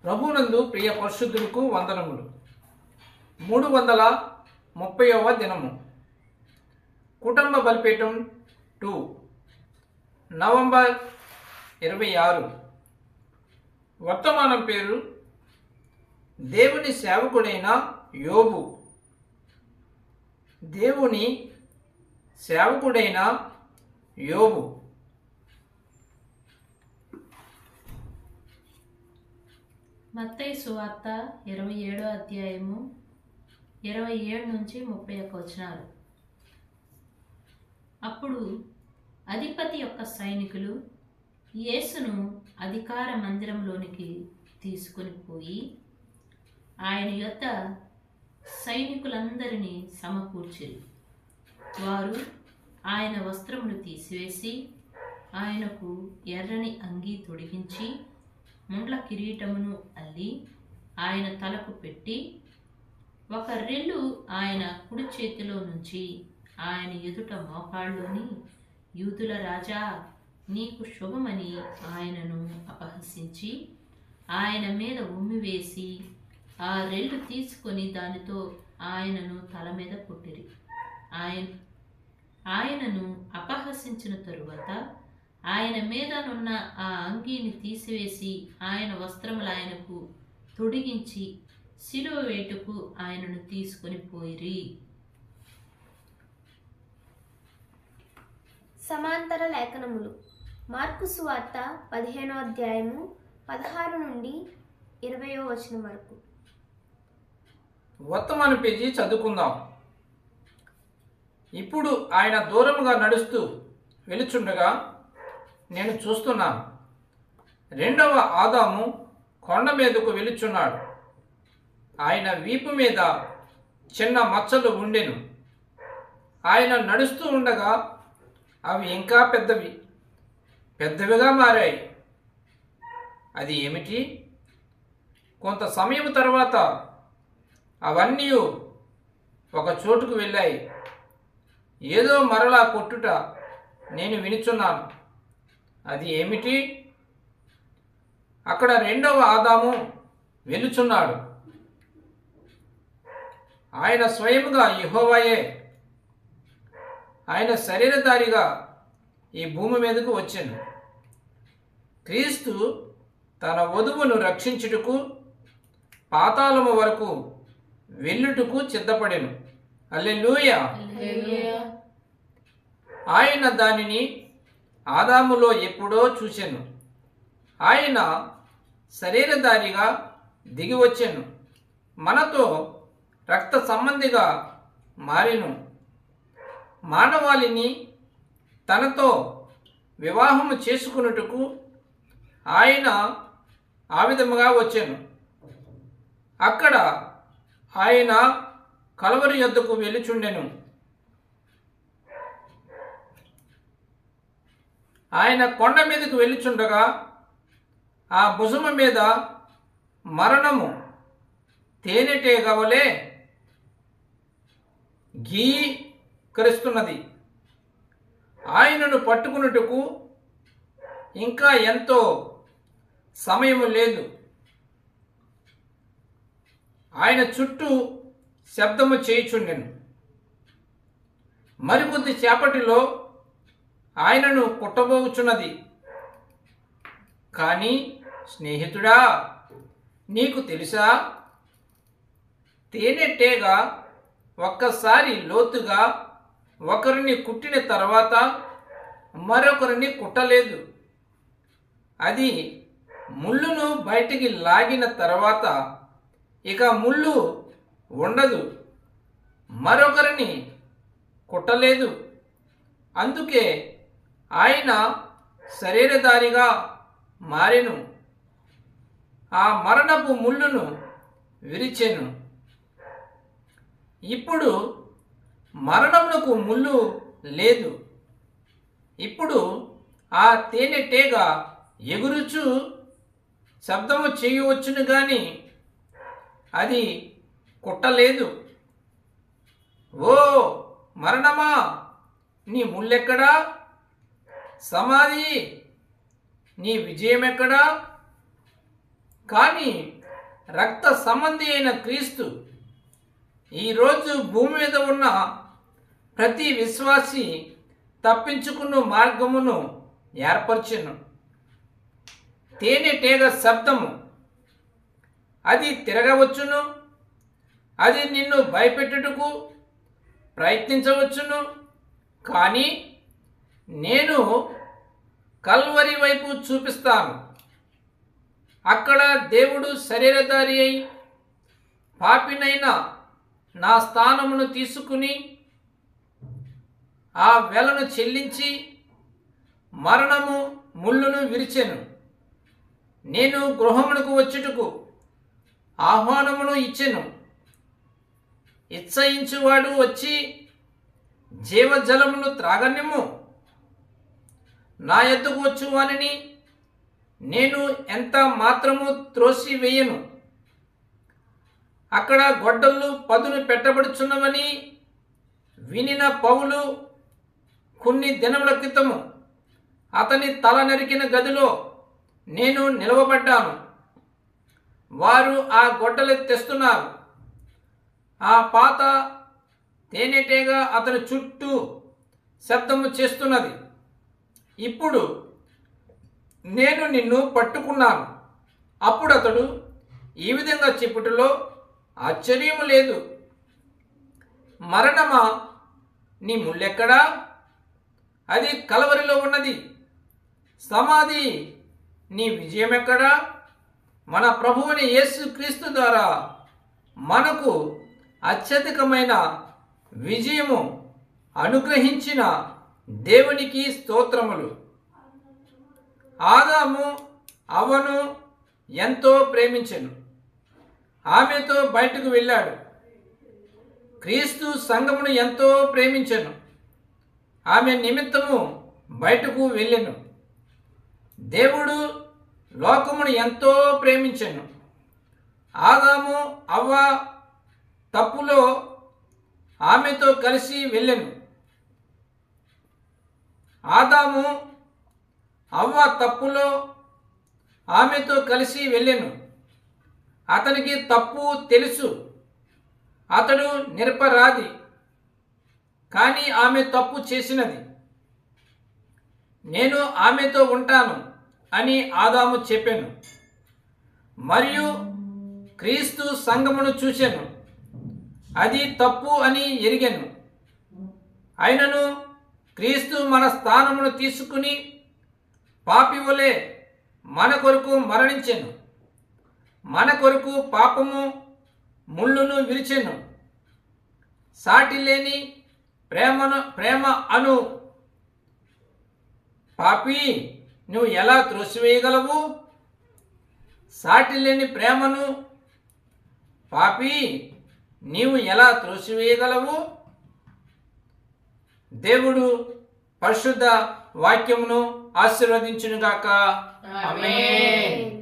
ప్రభునందు ప్రియ పరిశుద్ధులకు వందనములు. 330వ దినము. కుటుంబ బలిపీఠం 2 నవంబర్ 26. వర్తమానం పేరు దేవుని సేవకుడైన యోబు. దేవుని సేవకుడైన యోబు. మత్తయి సువార్త 27వ అధ్యాయము 27 నుంచి 31 వచనాలు. అప్పుడు అధిపతి యొక్క సైనికులు యేసును అధికార మందిరంలోనికి తీసుకొని పోయి ఆయన యొద్ద సైనికులందరినీ సమకూర్చిరి. వారు ఆయన వస్త్రములు తీసివేసి ఆయనకు ఎర్రని అంగీ తొడిగించి ముండ్ల కిరీటమును అల్లి ఆయన తలకు పెట్టి ఒక రెల్లు ఆయన కుడి చేతిలో నుంచి ఆయన ఎదుట మోకాళ్ళలోని యూదుల రాజా నీకు శుభమని ఆయనను అపహసించి ఆయన మీద ఉమ్మివేసి ఆ రెల్లు తీసుకొని దానితో ఆయనను తల మీద కొట్టిరి. ఆయనను అపహసించిన తరువాత ఆయన మీదనున్న ఆ అంగీని తీసివేసి ఆయన వస్త్రములు ఆయనకు తొడిగించి శిలువ వేటుకు ఆయనను తీసుకొని పోయిరి. సమాంతర లేఖనములు. మార్కు సువార్త 15వ అధ్యాయము 16 నుండి 20వ వచనం వరకు. వర్తమాన పేజీ చదువుకుందాం. ఇప్పుడు ఆయన దూరముగా నడుస్తూ వెలుచుండగా నేను చూస్తున్నాను. రెండవ ఆదాము కొండ మీదకు వెలుచున్నాడు. ఆయన వీపు మీద చిన్న మచ్చలు ఉండెను. ఆయన నడుస్తూ ఉండగా అవి ఇంకా పెద్దవిగా మారాయి. అది ఏమిటి? కొంత సమయం తర్వాత అవన్నీ ఒక చోటుకు వెళ్ళాయి. ఏదో మరలా కొట్టుట నేను వినుచున్నాను. అది ఏమిటి? అక్కడ రెండవ ఆదాము వెలుచున్నాడు. ఆయన స్వయముగా యెహోవాయే. ఆయన శరీరధారిగా ఈ భూమి మీదకు వచ్చాను. క్రీస్తు తన వధువును రక్షించుటకు పాతాళము వరకు వెళ్ళుటకు సిద్ధపడెను. హల్లెలూయా. ఆయన దానిని ఆదాములో ఎప్పుడో చూచెను. ఆయన శరీరధారిగా దిగి వచ్చెను. మనతో రక్త సంబంధిగా మారెను. మానవాళిని తనతో వివాహము చేసుకున్నట్టుకు ఆయన ఆ విధముగా వచ్చెను. అక్కడ ఆయన కలవరి యొద్దకు వెలుచుండెను. ఆయన కొండ మీదకు వెళ్ళుచుండగా ఆ భుజము మీద మరణము తేనెటీగ వలె గీకరిస్తున్నది. ఆయనను పట్టుకున్నట్టుకు ఇంకా ఎంతో సమయము లేదు. ఆయన చుట్టూ శబ్దము చేయుచుండెను. మరికొద్ది చేపటిలో ఆయనను కుట్టబోచున్నది. కానీ స్నేహితుడా, నీకు తెలుసా, తేనెటీగ ఒక్కసారి లోతుగా ఒకరిని కుట్టిన తర్వాత మరొకరిని కుట్టలేదు. అది ముళ్ళును బయటికి లాగిన తర్వాత ఇక ముళ్ళు ఉండదు, మరొకరిని కుట్టలేదు. అందుకే ఆయన శరీరధారిగా మారెను. ఆ మరణపు ముళ్ళును విరిచెను. ఇప్పుడు మరణమునకు ముళ్ళు లేదు. ఇప్పుడు ఆ తేనెటీగ ఎగురుచు శబ్దము చేయవచ్చును గాని అది కుట్టలేదు. ఓ మరణమా, నీ ముళ్ళెక్కడా? సమాధి, నీ విజయం ఎక్కడా? కానీ రక్త సంబంధి అయిన క్రీస్తు ఈరోజు భూమి మీద ఉన్న ప్రతి విశ్వాసి తప్పించుకున్న మార్గమును ఏర్పరచెను. తేనెటీగ శబ్దము, అది తిరగవచ్చును, అది నిన్ను భయపెట్టుటకు ప్రయత్నించవచ్చును, కానీ నేను కల్వరి వైపు చూపిస్తాను. అక్కడ దేవుడు శరీరధారి అయి పాపినైన నా స్థానమును తీసుకుని ఆ వెలను చెల్లించి మరణము ముళ్ళును విరిచెను. నేను గృహమునకు వచ్చుటకు ఆహ్వానమును ఇచ్చెను. ఇచ్చయించువాడు వచ్చి జీవజలమును త్రాగనిమ్ము. నా యొద్దకు వచ్చువానిని నేను ఎంత మాత్రము త్రోసివేయను. అక్కడ గొడ్డళ్ళు పదును పెట్టబడుచున్నవని వినిన పౌలు కొన్ని దినముల క్రితము అతని తల నరికిన గదిలో నేను నిలవబడ్డాను. వారు ఆ గొడ్డలు తెస్తున్నారు. ఆ పాత తేనెటీగ అతని చుట్టూ శబ్దము చేస్తున్నది. ఇప్పుడు నేను నిన్ను పట్టుకున్నాను. అప్పుడు అతడు ఈ విధంగా చెప్పుటలో ఆశ్చర్యము లేదు. మరణమా, నీ ముళ్ళెక్కడా? అది కలవరిలో ఉన్నది. సమాధి, నీ విజయమెక్కడా? మన ప్రభువుని యేసు క్రీస్తు ద్వారా మనకు అత్యధికమైన విజయము అనుగ్రహించిన దేవునికి స్తోత్రములు. ఆదాము అవ్వను ఎంతో ప్రేమించెను. ఆమెతో బయటకు వెళ్ళాడు. క్రీస్తు సంఘమును ఎంతో ప్రేమించెను. ఆమె నిమిత్తము బయటకు వెళ్ళెను. దేవుడు లోకమును ఎంతో ప్రేమించెను. ఆదాము అవ్వ తప్పులో ఆమెతో కలిసి వెళ్ళెను. ఆదాము అవ్వ తప్పులో ఆమెతో కలిసి వెళ్ళెను. అతనికి తప్పు తెలుసు. అతడు నిరపరాధి. కానీ ఆమె తప్పు చేసినది. నేను ఆమెతో ఉంటాను అని ఆదాము చెప్పాను. మరియు క్రీస్తు సంఘమును చూశాను. అది తప్పు అని ఎరిగాను. అయినను క్రీస్తు మన స్థానమును తీసుకుని పాపి వలె మన కొరకు మరణించెను. మన కొరకు పాపము ముళ్ళును విరిచెను. సాటి లేని ప్రేమ అను పాపి, నువ్వు ఎలా త్రోసివేయగలవు? సాటి లేని ప్రేమను పాపి, నీవు ఎలా త్రోసివేయగలవు? దేవుడు పరిశుద్ధ వాక్యమును ఆశీర్వదించునుగాక. ఆమేన్.